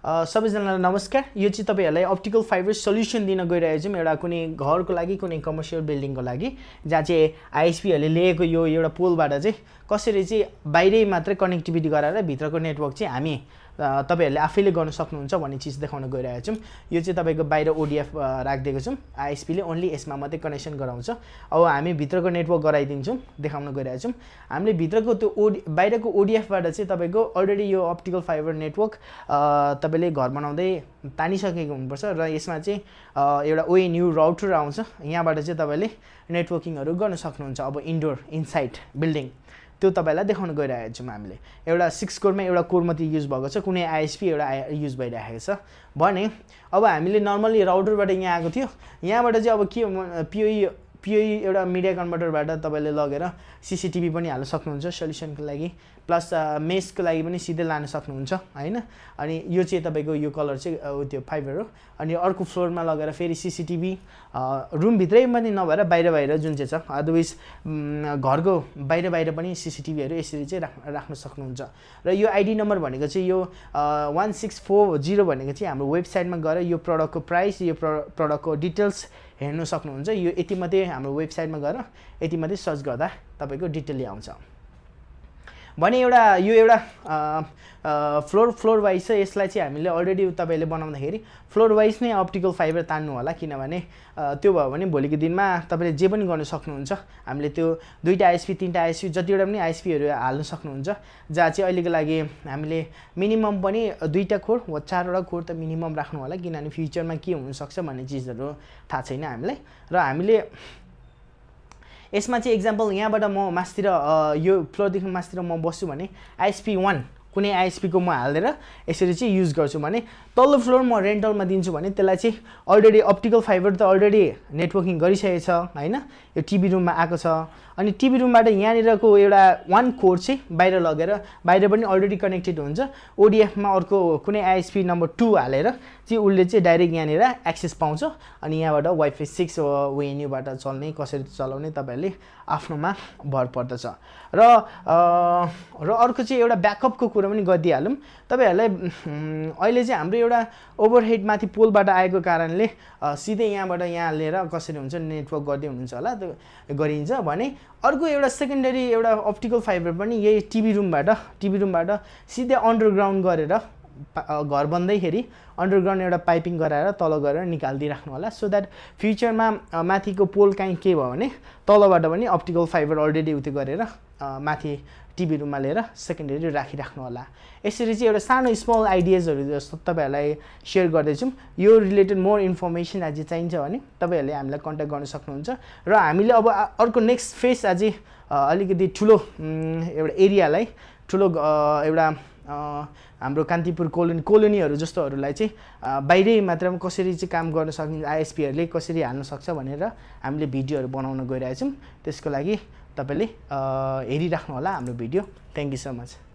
सबैजनालाई नमस्कार। यो चाहिँ तपाईहरुलाई अप्टिकल फाइबर सल्युसन दिन गइरहेको छौं एउटा कुनै घरको लागि कुनै कमर्शियल बिल्डिङको लागि जहाँ चाहिँ आईएसपी हरुले लिएको यो एउटा पोलबाट चाहिँ कसरी चाहिँ बाहिरै मात्र कनेक्टिभिटी गराएर भित्रको नेटवर्क चाहिँ हामी तपाईहरुले आफैले गर्न सक्नुहुन्छ भन्ने चीज देखाउन गइरहेको छौं। यो चाहिँ तपाईको बाहिर ओडीएफ राख्दिएको छौं। आईएसपी ले ओन्ली यसमा मात्रै कनेक्सन गराउँछ। अब हामी भित्रको नेटवर्क गराइदिन्छौं देखाउन गइरहेको छौं। हामीले भित्रको त्यो बाहिरको ओडीएफ बाट चाहिँ तपाईको अलरेडी यो अप्टिकल फाइबर नेटवर्क तपाईले घर बनाउँदै तानिसकेको हुनुपर्छ र यसमा चाहिँ एउटा ओएनयू राउटर आउँछ। यहाँबाट चाहिँ तपाईले नेटवर्किङहरु गर्न सक्नुहुन्छ। अब इन्डोर इनसाइड बिल्डिङ त्यो तपाईलाई देखाउन गइरहेको छौं। हामीले एउटा 6 कोरमा एउटा कोर मात्रै युज भएको छ, कुनै आईएसपी एउटा युज भइरहेको छ भने अब हामीले नर्मली राउटरबाट यहाँ आएको थियो। यहाँबाट चाहिँ अब के PoE एउटा मिडिया कन्भर्टरबाट तपाईले लगेर सीसीटीभी पनि हाल्न सक्नुहुन्छ सल्युसनको लागि, प्लस मेशको लागि पनि सिधै लान सक्नुहुन्छ हैन। अनि यो चाहिँ तपाईको यो कलर चाहिँ त्यो फाइबर हो। अनि अर्को फ्लोरमा लगेर फेरि सीसीटीभी रुम भित्रै पनि नभएर बाहिर जुन चाहिँ छ, अदरवाइज घरको बाहिर पनि सीसीटीभीहरु यसरी चाहिँ राख्न सक्नुहुन्छ। र यो आईडी नम्बर भनेको चाहिँ यो 1640 भनेको चाहिँ हाम्रो वेबसाइटमा गएर यो प्रोडक्टको प्राइस, यो प्रोडक्टको डिटेल्स हेर्न सक्नुहुन्छ। यो यति मात्रै हाम्रो वेबसाइटमा गएर यति मात्रै सर्च गर्दा तपाईको डिटेल आउँछ भने यो एउटा फ्लोर वाइज छ। यसलाई चाहिँ हामीले अलरेडी तपाईले बनाउँदाखेरि फ्लोर वाइज नै अप्टिकल फाइबर तान्नु होला, किनभने त्यो भयो भने भोलिको दिनमा तपाईले जे पनि गर्न सक्नुहुन्छ। हामीले त्यो दुईटा आईएसपी तीनटा आईएसपी जतिवटा पनि आईएसपीहरु हाल्न सक्नुहुन्छ, जहाँ चाहिँ अहिलेको लागि हामीले मिनिमम पनि दुईटा कोर वा चारवटा कोर त मिनिमम राख्नु होला, किनभने फ्युचरमा के हुन सक्छ भन्ने चीजहरु थाहा छैन हामीलाई। र हामीले यसमा चाहिँ एक्जाम्पल यहाँबाट म मास्तिर यो फ्लोरदेखि मास्तिर म बस्छु भने आईएसपी 1 कुनै आईएसपी को म हाल्देर यसरी चाहिँ युज गर्छु भने तल्लो फ्लोर म रेन्टलमा दिन्छु भने त्यसलाई चाहिँ अलरेडी अप्टिकल फाइबर त अलरेडी नेटवर्किङ गरिसकेको छ हैन। यो टिभी रुममा आएको छ अनि टिभी रुमबाट यहाँनिरको एउटा 1 कोर चाहिँ बाहिर लगेर बाहिर पनि अलरेडी कनेक्टेड हुन्छ। ओडीएफ मा अर्को कुनै आईएसपी नम्बर 2 हालेर चाहिँ उले चाहिँ डाइरेक्ट यहाँनिर एक्सेस पाउँछ अनि यहाँबाट वाइफाई 6 ओएनयू बाट चल्ने कसरी चलाउने तपाईहरुले आफ्नोमा भर पर्दछ। र अर्को चाहिँ एउटा ब्याकअपको कुरा पनि गरिदिहालौं तपाईहरुलाई। अहिले चाहिँ हाम्रो एउटा ओभरहेड माथि पोलबाट आएको कारणले सिधै यहाँबाट यहाँ लिएर कसरी हुन्छ नेटवर्क गर्दै हुनुहुन्छ होला, त्यो गरिन्छ भने अर्को एउटा सेकेन्डरी एउटा अप्टिकल फाइबर पनि यही टिभी रुमबाट सिधै अन्डरग्राउन्ड गरेर घर बन्दैखेरि अन्डरग्राउन्ड एउटा पाइपिङ गराएर तल गरेर निकाल्दै राख्नु होला, सो दैट फ्युचरमा माथिको पोल काहीँ के भयो भने तलबाट पनि अप्टिकल फाइबर अलरेडी उते गरेर माथि टिभी रुममा लिएर सेकेन्डरी राखिराख्नु होला। यसरी चाहिँ एउटा सानो स्मल आइडियाजहरु जस्तो तपाईहरुलाई शेयर गर्दै छौं। यो रिलेटेड मोर इन्फर्मेसन अझै चाहिन्छ भने तपाईहरुले हामीलाई कन्ट्याक्ट गर्न सक्नुहुन्छ। र हामीले अब अर्को नेक्स्ट फेज अझै अलिकति ठुलो एउटा एरियालाई ठुलो एउटा हाम्रो कान्तिपुर कोलोनीहरु जस्तोहरुलाई चाहिँ बाहिरै मात्रामा कसरी चाहिँ काम गर्न सकिन्छ, आईएसपीहरुले कसरी हाल्न सक्छ भनेर हामीले भिडियोहरु बनाउन गइरहेछौं। त्यसको लागि तपाईले हेरिराख्नु होला हाम्रो video. Thank you so much.